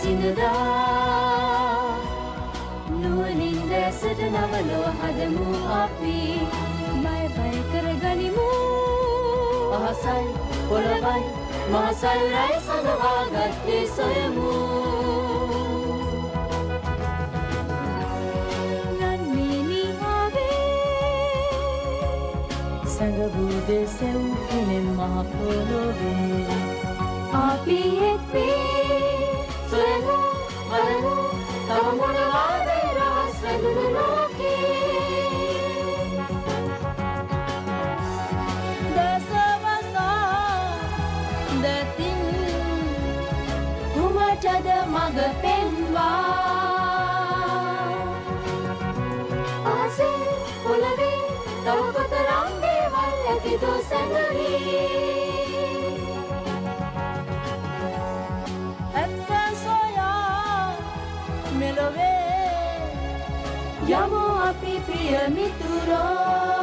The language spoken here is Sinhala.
සිනදා නුවණින් දැසට නවලව හදමු අපි බය බය කරගනිමු අහසයි පොළවයි මහසයුරයි සඟවාගත්තේ සොයමු සඟවූ දෙසෙව් කෙනෙන් මහ පොළොවේ අපි එක්වී සොයමු බලමු තව මොනවාද රහස් වැදුණු ලෝකේ දසවසා දතින් කුමටද මග පෙන්වා ආසේ පොළවේ තව කොතරම් දේවල් ඇතිද සැඟවී ඇත්ත සොයා මෙලොවේ යමු අපි ප්‍රිය මිතුරෝ